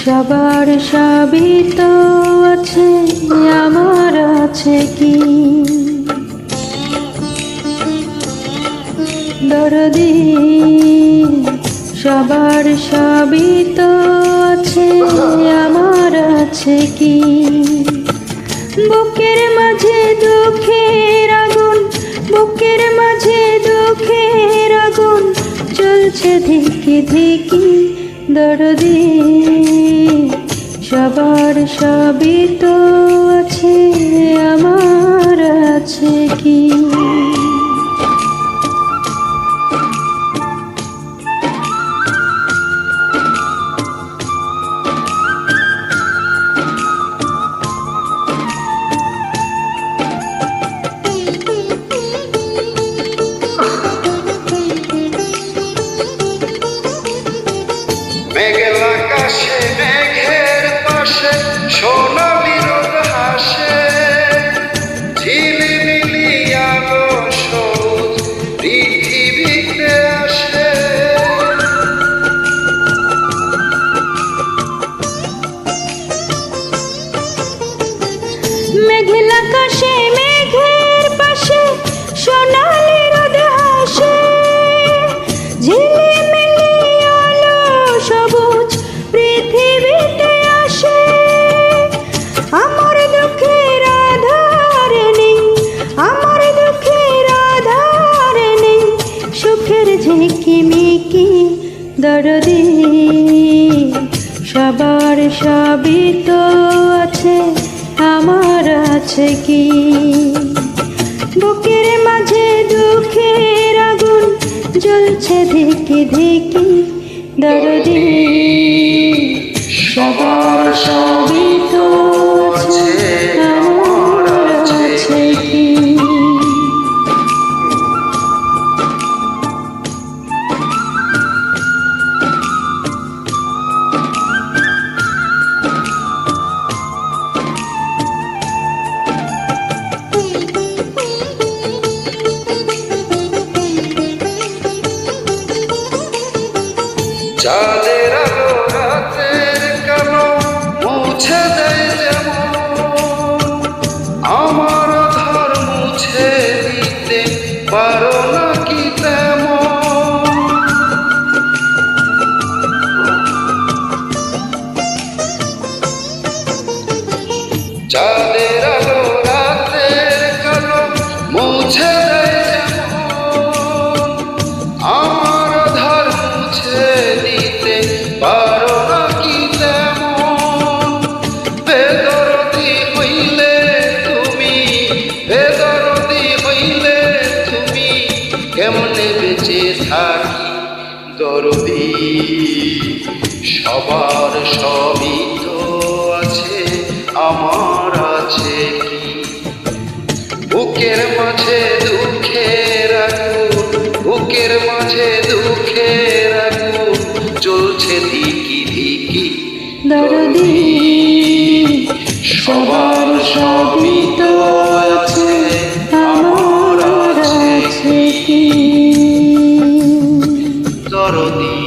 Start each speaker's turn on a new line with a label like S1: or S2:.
S1: সবার সবই তো আছে, আমার আছে কি? দরদি সবার সবই তো আছে, আমার আছে কি? বুকের মাঝে দুঃখের আগুন, বুকের মাঝে দুঃখের আগুন জ্বলছে ধিকি ধিকি। দরদি সবার সবই তো আছে, আমার আছে কি?
S2: মেঘের আকাশে মেঘের পাশে সোনালি রোদ হাসে, ঝিলিমিলি আলো সবুজ পৃথিবীতে আসে।
S1: মেঘের আকাশে মেঘের পাশে সোনালি রোদ হাসে, ঝিলিমিলি আলো সবুজ পৃথিবীতে আসে। আমার দুঃখের আধার নেই, আমার দুঃখের আধার নেই, সুখের ঝিকিমিকি। দরদি সবার সবই তো আছে, আমার আছে কি? বুকের মাঝে দুঃখের আগুন জ্বলছে ধিকি ধিকি। দরদি সবার সবই তো আছে, আমার আছে কি?
S2: চাঁদের আলো রাতের কালো মুছে দেয় যেমন, আমার আধার মুছে দিতে পারো নাকি তেমন? চাঁদের আলো রাতের কালো মুছে দেয় যেমন, আমার আধার মুছে দিতে পারো নাকি তেমন? বেদরদি হইলে তুমি, বেদরদি হইলে তুমি কেমনে বেঁচে থাকি? দরদি সবার সবই তো আছে, আমার আছে কি? বুকের মাঝে দুঃখের আগুন, বুকের মাঝে দুঃখের আগুন জ্বলছে ধিকি ধিকি।
S1: দরদি সবার সবই তো আছে, আমার আছে কি?
S2: দরদি।